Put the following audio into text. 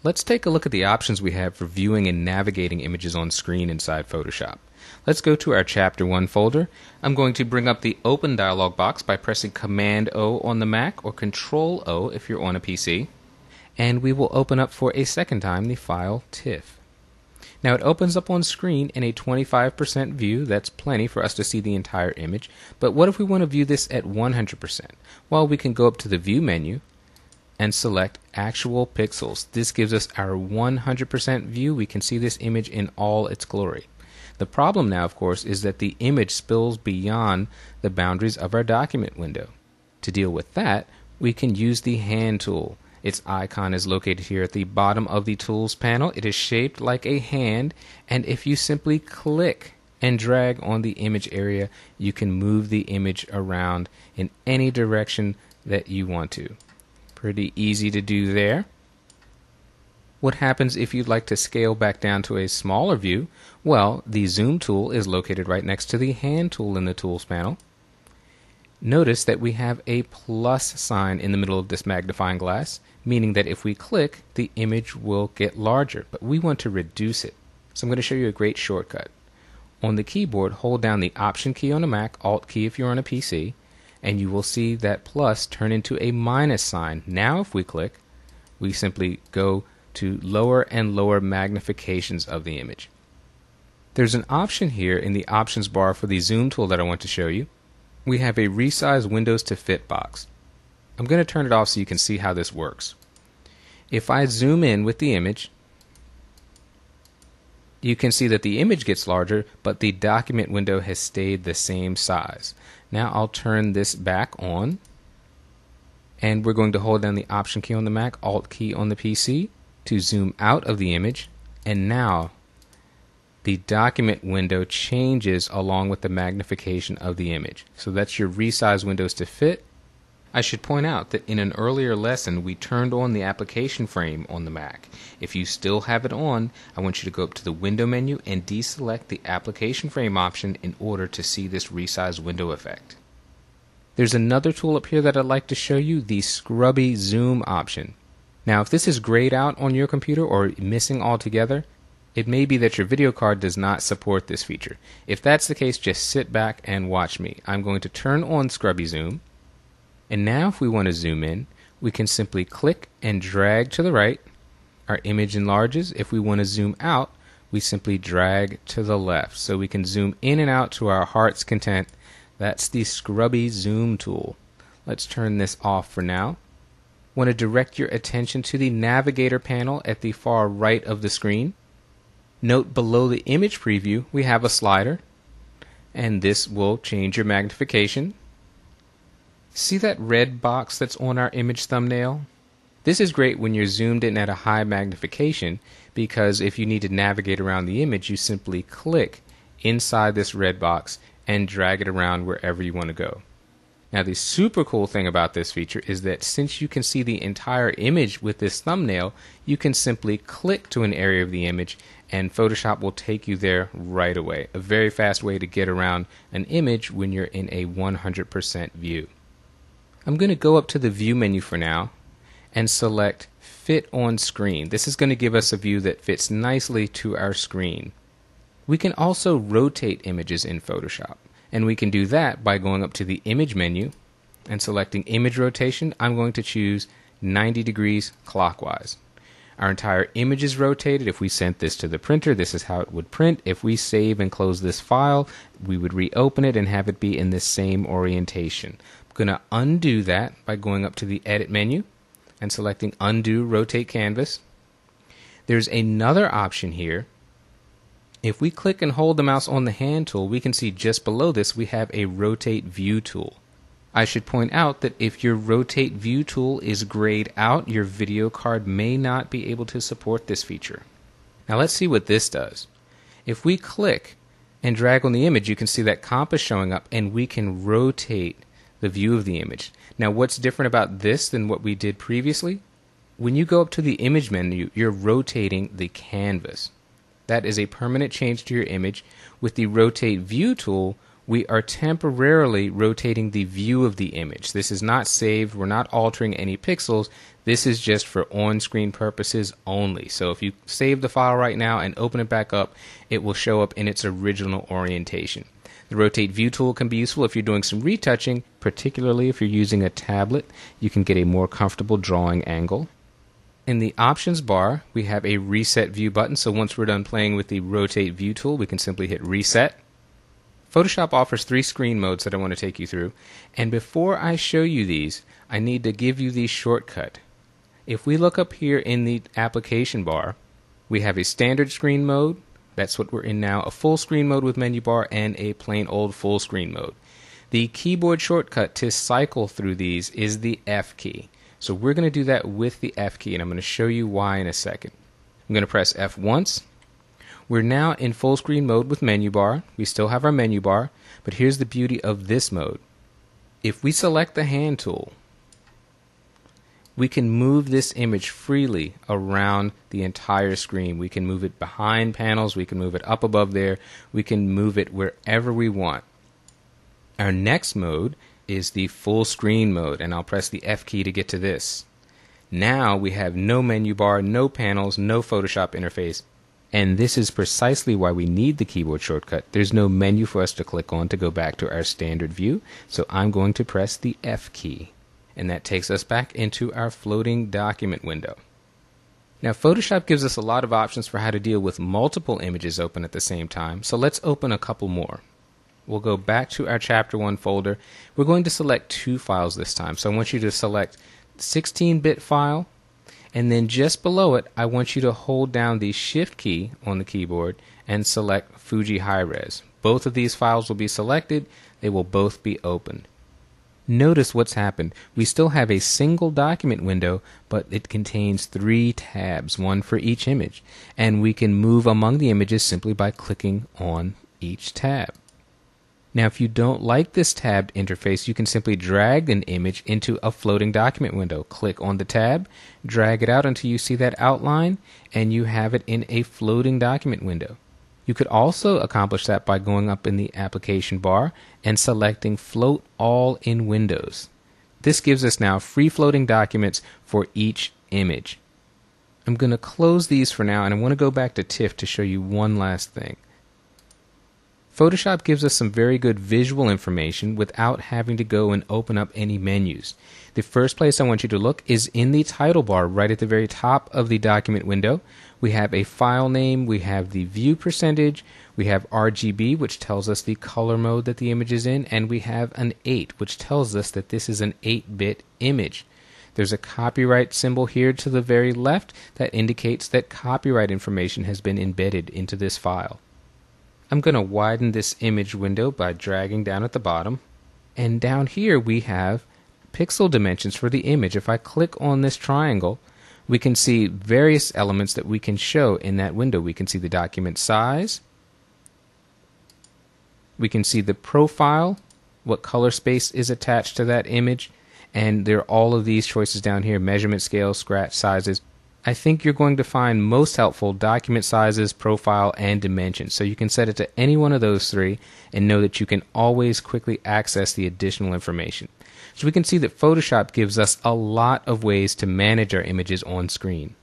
Let's take a look at the options we have for viewing and navigating images on screen inside Photoshop. Let's go to our Chapter 1 folder. I'm going to bring up the Open dialog box by pressing Command-O on the Mac or Control-O if you're on a PC. And we will open up for a second time the file TIFF. Now it opens up on screen in a 25% view. That's plenty for us to see the entire image. But what if we want to view this at 100%? Well, we can go up to the View menu and select Actual Pixels. This gives us our 100% view. We can see this image in all its glory. The problem now, of course, is that the image spills beyond the boundaries of our document window. To deal with that, we can use the Hand tool. Its icon is located here at the bottom of the Tools panel. It is shaped like a hand, and if you simply click and drag on the image area, you can move the image around in any direction that you want to. Pretty easy to do there. What happens if you'd like to scale back down to a smaller view? Well, the Zoom tool is located right next to the Hand tool in the Tools panel. Notice that we have a plus sign in the middle of this magnifying glass, meaning that if we click, the image will get larger, but we want to reduce it. So I'm going to show you a great shortcut. On the keyboard, hold down the Option key on a Mac, Alt key if you're on a PC, and you will see that plus turn into a minus sign. Now if we click, we simply go to lower and lower magnifications of the image. There's an option here in the options bar for the Zoom tool that I want to show you. We have a Resize Windows to Fit box. I'm going to turn it off so you can see how this works. If I zoom in with the image, you can see that the image gets larger, but the document window has stayed the same size. Now I'll turn this back on, and we're going to hold down the Option key on the Mac, Alt key on the PC to zoom out of the image, and now the document window changes along with the magnification of the image. So that's your Resize Windows to Fit. I should point out that in an earlier lesson we turned on the application frame on the Mac. If you still have it on, I want you to go up to the Window menu and deselect the application frame option in order to see this Resize Window effect. There's another tool up here that I'd like to show you, the Scrubby Zoom option. Now if this is grayed out on your computer or missing altogether, it may be that your video card does not support this feature. If that's the case, just sit back and watch me. I'm going to turn on Scrubby Zoom. And now if we want to zoom in, we can simply click and drag to the right. Our image enlarges. If we want to zoom out, we simply drag to the left. So we can zoom in and out to our heart's content. That's the Scrubby Zoom tool. Let's turn this off for now. Want to direct your attention to the Navigator panel at the far right of the screen. Note below the image preview we have a slider, and this will change your magnification. See that red box that's on our image thumbnail? This is great when you're zoomed in at a high magnification, because if you need to navigate around the image, you simply click inside this red box and drag it around wherever you want to go. Now the super cool thing about this feature is that since you can see the entire image with this thumbnail, you can simply click to an area of the image and Photoshop will take you there right away. A very fast way to get around an image when you're in a 100% view. I'm going to go up to the View menu for now and select Fit on Screen. This is going to give us a view that fits nicely to our screen. We can also rotate images in Photoshop, and we can do that by going up to the Image menu and selecting Image Rotation. I'm going to choose 90 degrees clockwise. Our entire image is rotated. If we sent this to the printer, this is how it would print. If we save and close this file, we would reopen it and have it be in this same orientation. I'm going to undo that by going up to the Edit menu and selecting Undo Rotate Canvas. There's another option here. If we click and hold the mouse on the Hand tool, we can see just below this we have a Rotate View tool. I should point out that if your Rotate View tool is grayed out, your video card may not be able to support this feature. Now let's see what this does. If we click and drag on the image, you can see that compass showing up, and we can rotate the view of the image. Now what's different about this than what we did previously? When you go up to the Image menu, you're rotating the canvas. That is a permanent change to your image. With the Rotate View tool, we are temporarily rotating the view of the image. This is not saved. We're not altering any pixels. This is just for on-screen purposes only. So if you save the file right now and open it back up, it will show up in its original orientation. The Rotate View tool can be useful if you're doing some retouching, particularly if you're using a tablet. You can get a more comfortable drawing angle. In the options bar, we have a Reset View button, so once we're done playing with the Rotate View tool, we can simply hit Reset. Photoshop offers 3 screen modes that I want to take you through, and before I show you these, I need to give you the shortcut. If we look up here in the application bar, we have a standard screen mode, that's what we're in now, a full screen mode with menu bar, and a plain old full screen mode. The keyboard shortcut to cycle through these is the F key. So we're going to do that with the F key, and I'm going to show you why in a second. I'm going to press F once. We're now in full screen mode with menu bar. We still have our menu bar, but here's the beauty of this mode. If we select the hand tool, we can move this image freely around the entire screen. We can move it behind panels, we can move it up above there, we can move it wherever we want. Our next mode is the full screen mode, and I'll press the F key to get to this. Now we have no menu bar, no panels, no Photoshop interface, and this is precisely why we need the keyboard shortcut. There's no menu for us to click on to go back to our standard view, so I'm going to press the F key, and that takes us back into our floating document window. Now Photoshop gives us a lot of options for how to deal with multiple images open at the same time, so let's open a couple more. We'll go back to our Chapter 1 folder. We're going to select 2 files this time, so I want you to select 16-bit file, and then just below it I want you to hold down the Shift key on the keyboard and select Fuji High-Res. Both of these files will be selected. They will both be opened. Notice what's happened. We still have a single document window, but it contains 3 tabs, one for each image, and we can move among the images simply by clicking on each tab. Now if you don't like this tabbed interface, you can simply drag an image into a floating document window. Click on the tab, drag it out until you see that outline, and you have it in a floating document window. You could also accomplish that by going up in the application bar and selecting Float All in Windows. This gives us now free floating documents for each image. I'm going to close these for now, and I want to go back to TIFF to show you one last thing. Photoshop gives us some very good visual information without having to go and open up any menus. The first place I want you to look is in the title bar right at the very top of the document window. We have a file name, we have the view percentage, we have RGB, which tells us the color mode that the image is in, and we have an 8, which tells us that this is an 8-bit image. There's a copyright symbol here to the very left that indicates that copyright information has been embedded into this file. I'm going to widen this image window by dragging down at the bottom, and down here we have pixel dimensions for the image. If I click on this triangle, we can see various elements that we can show in that window. We can see the document size, we can see the profile, what color space is attached to that image, and there are all of these choices down here: measurement scale, scratch sizes. I think you're going to find most helpful document sizes, profile, and dimensions. So you can set it to any one of those 3 and know that you can always quickly access the additional information. So we can see that Photoshop gives us a lot of ways to manage our images on screen.